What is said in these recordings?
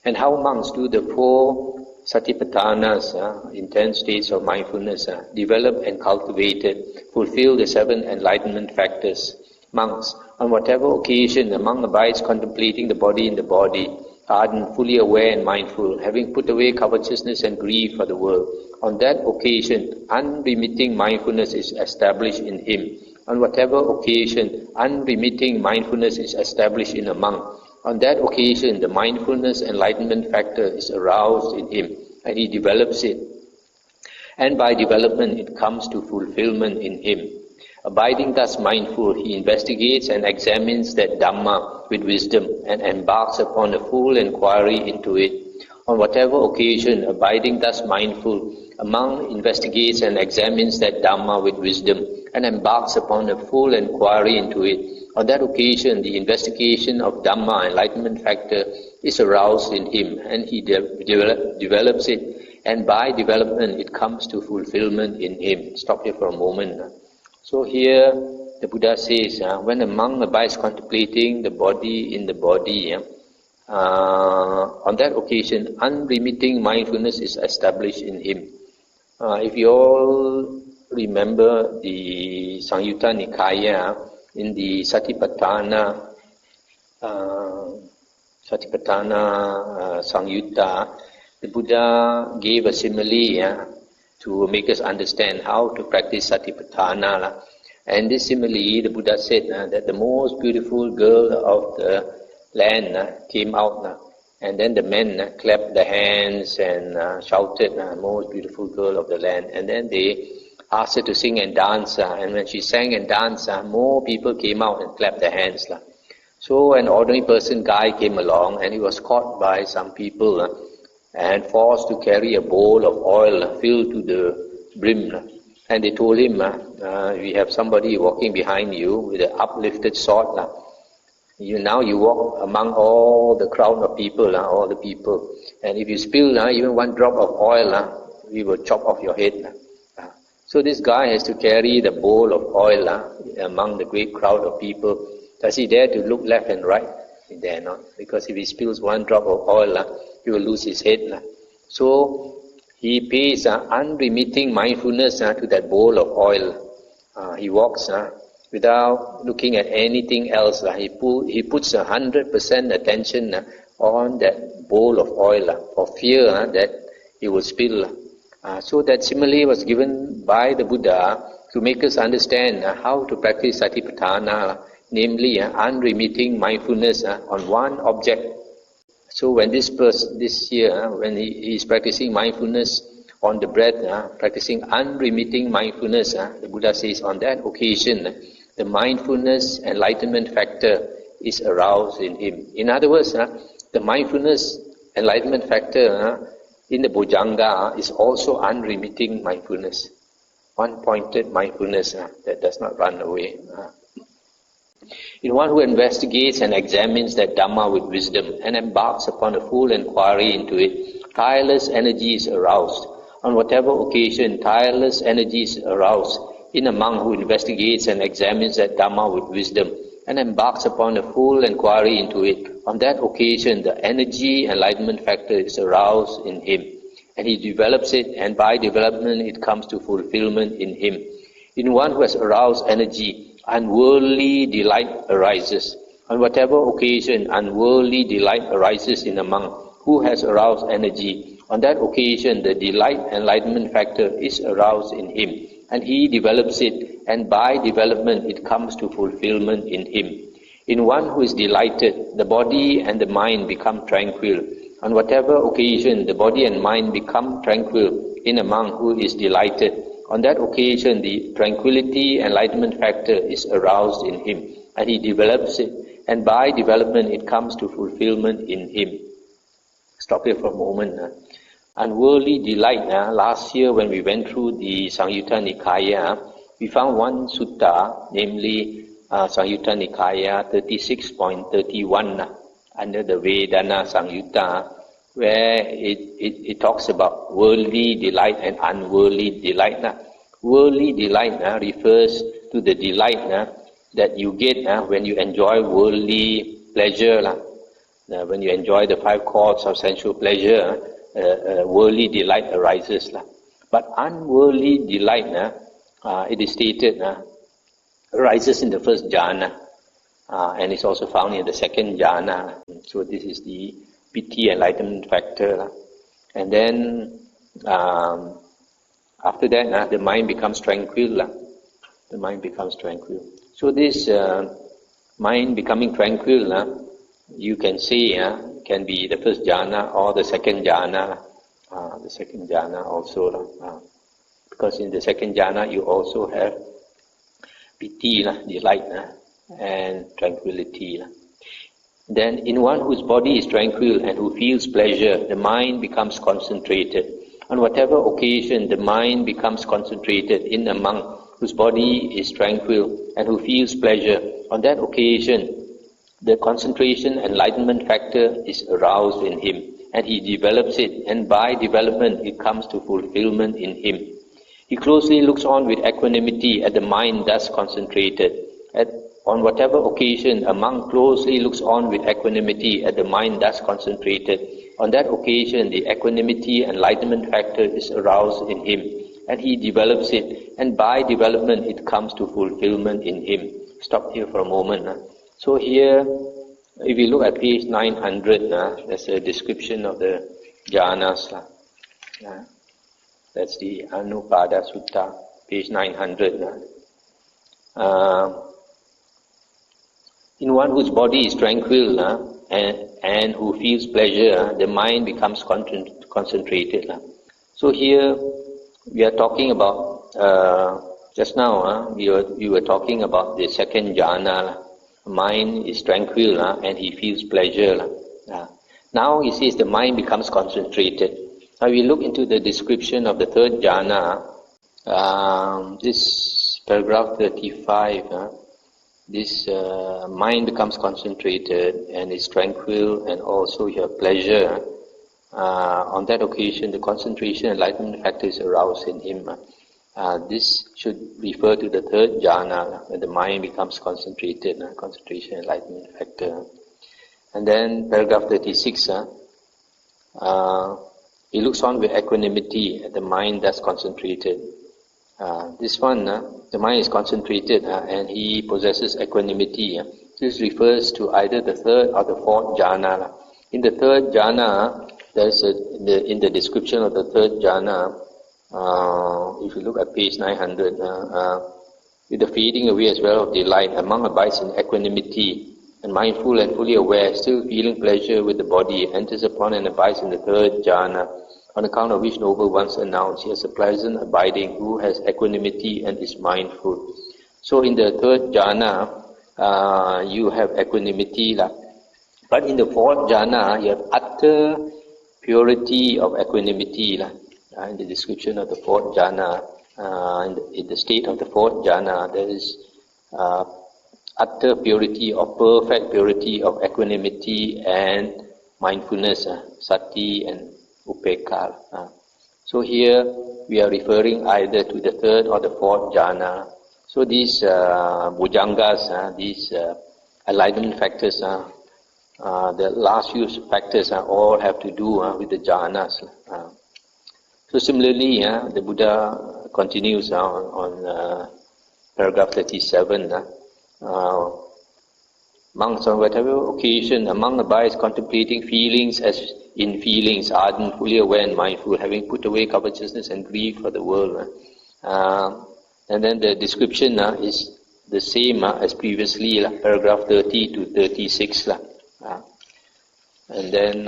And how monks do the 4 satipatthanas, intense states of mindfulness, develop and cultivate it, fulfill the 7 enlightenment factors. Monks, on whatever occasion the monk abides contemplating the body in the body, ardent, fully aware and mindful, having put away covetousness and greed for the world. On that occasion, unremitting mindfulness is established in him. On whatever occasion, unremitting mindfulness is established in a monk. On that occasion, the mindfulness enlightenment factor is aroused in him, and he develops it. And by development, it comes to fulfillment in him. Abiding thus mindful, he investigates and examines that Dhamma with wisdom and embarks upon a full inquiry into it. On whatever occasion, abiding thus mindful, a monk investigates and examines that Dhamma with wisdom and embarks upon a full inquiry into it. On that occasion, the investigation of Dhamma enlightenment factor is aroused in him, and he develops it, and by development it comes to fulfillment in him. Stop here for a moment. So here the Buddha says, when a monk abides contemplating the body in the body, on that occasion unremitting mindfulness is established in him. If you all remember the Samyutta Nikaya, in the Satipattana Samyutta, the Buddha gave a simile to make us understand how to practice Satipatthana. And this simile, the Buddha said that the most beautiful girl of the land came out, and then the men clapped their hands and shouted, most beautiful girl of the land. And then they asked her to sing and dance, and when she sang and danced, more people came out and clapped their hands. So an ordinary person, guy, came along, and he was caught by some people and forced to carry a bowl of oil filled to the brim. And they told him, we have somebody walking behind you with an uplifted sword. Now you walk among all the crowd of people, all the people. And if you spill even one drop of oil, we will chop off your head. So this guy has to carry the bowl of oil among the great crowd of people. Does he dare to look left and right? He dare not, because if he spills one drop of oil, he will lose his head. So he pays unremitting mindfulness to that bowl of oil. He walks without looking at anything else. He puts 100% attention on that bowl of oil for fear that he will spill. So that simile was given by the Buddha to make us understand how to practice Satipatthana, namely unremitting mindfulness on one object. So when this year, when he is practicing mindfulness on the breath, practicing unremitting mindfulness, the Buddha says on that occasion, the mindfulness enlightenment factor is aroused in him. In other words, the mindfulness enlightenment factor in the bojjhanga is also unremitting mindfulness, one-pointed mindfulness that does not run away. In one who investigates and examines that Dhamma with wisdom and embarks upon a full inquiry into it, tireless energy is aroused. On whatever occasion, tireless energy is aroused in a monk who investigates and examines that Dhamma with wisdom and embarks upon a full inquiry into it. On that occasion, the energy enlightenment factor is aroused in him, and he develops it, and by development it comes to fulfillment in him. In one who has aroused energy, unworldly delight arises. On whatever occasion unworldly delight arises in a monk who has aroused energy, on that occasion the delight enlightenment factor is aroused in him, and he develops it, and by development it comes to fulfillment in him. In one who is delighted, the body and the mind become tranquil. On whatever occasion the body and mind become tranquil in a monk who is delighted, on that occasion the tranquility enlightenment factor is aroused in him, and he develops it, and by development it comes to fulfillment in him. Stop here for a moment. Unworldly delight. Last year when we went through the Samyutta Nikaya, we found one sutta, namely Samyutta Nikaya 36.31, under the Vedana Samyutta, where it talks about worldly delight and unworldly delight. Worldly delight refers to the delight that you get when you enjoy worldly pleasure. When you enjoy the 5 chords of sensual pleasure, worldly delight arises. But unworldly delight, it is stated, arises in the first jhana, and is also found in the second jhana. So this is the piti enlightenment factor. And then after that, the mind becomes tranquil. The mind becomes tranquil. So this mind becoming tranquil, you can say, can be the first jhana or the second jhana. The second jhana also, because in the second jhana you also have piti, delight, and tranquility. Then in one whose body is tranquil and who feels pleasure, the mind becomes concentrated. On whatever occasion the mind becomes concentrated in a monk whose body is tranquil and who feels pleasure, on that occasion the concentration enlightenment factor is aroused in him, and he develops it, and by development it comes to fulfillment in him. He closely looks on with equanimity at the mind thus concentrated. On whatever occasion a monk closely looks on with equanimity at the mind thus concentrated, on that occasion the equanimity enlightenment factor is aroused in him, and he develops it, and by development it comes to fulfillment in him. Stop here for a moment. So here, if you look at page 900, there's a description of the jhanas. That's the Anupada Sutta, page 900. In one whose body is tranquil and who feels pleasure, the mind becomes concentrated. So here we are talking about, just now we were talking about the second jhana. Mind is tranquil and he feels pleasure. Now he says the mind becomes concentrated. Now we look into the description of the third jhana, this paragraph 35, this mind becomes concentrated and is tranquil and also you have pleasure. On that occasion the concentration and enlightenment factor is aroused in him. This should refer to the third jhana, when the mind becomes concentrated, concentration and enlightenment factor. And then paragraph 36, he looks on with equanimity at the mind that's concentrated. This one, the mind is concentrated and he possesses equanimity. This refers to either the third or the fourth jhana. In the third jhana, there's in the description of the third jhana, if you look at page 900, with the fading away as well of delight, a monk abides in equanimity and mindful and fully aware, still feeling pleasure with the body, enters upon and abides in the third jhana, on account of which noble ones announce he has a pleasant abiding who has equanimity and is mindful. So in the third jhana, you have equanimity, but in the fourth jhana, you have utter purity of equanimity. In the description of the fourth jhana, in the state of the fourth jhana, there is utter purity or perfect purity of equanimity and mindfulness, sati and upekha. So here we are referring either to the third or the fourth jhana. So these bojjhangas, these enlightenment factors, the last few factors all have to do with the jhanas. So similarly, the Buddha continues on paragraph 37. Monks, on whatever occasion, a monk abides contemplating feelings as in feelings, ardent, fully aware and mindful, having put away covetousness and greed for the world. And then the description is the same as previously, paragraph 30 to 36. And then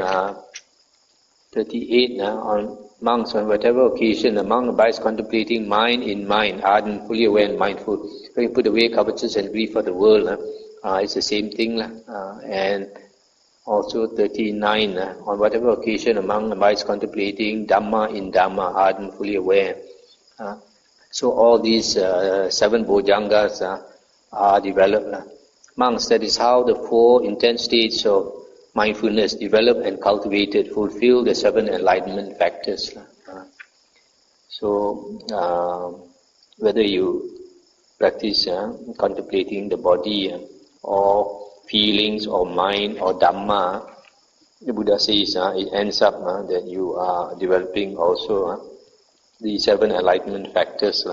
38, on monks, on whatever occasion, a monk abides contemplating mind in mind, ardent, fully aware and mindful, having put away covetousness and greed for the world. It's the same thing. And also 39, on whatever occasion, a monk abides contemplating Dhamma in Dhamma, ardent, fully aware. So all these 7 bojjhangas are developed. Monks, that is how the 4 intense states of mindfulness developed and cultivated fulfill the 7 enlightenment factors. So whether you practice contemplating the body or feelings or mind or Dhamma, the Buddha says it ends up that you are developing also the 7 enlightenment factors.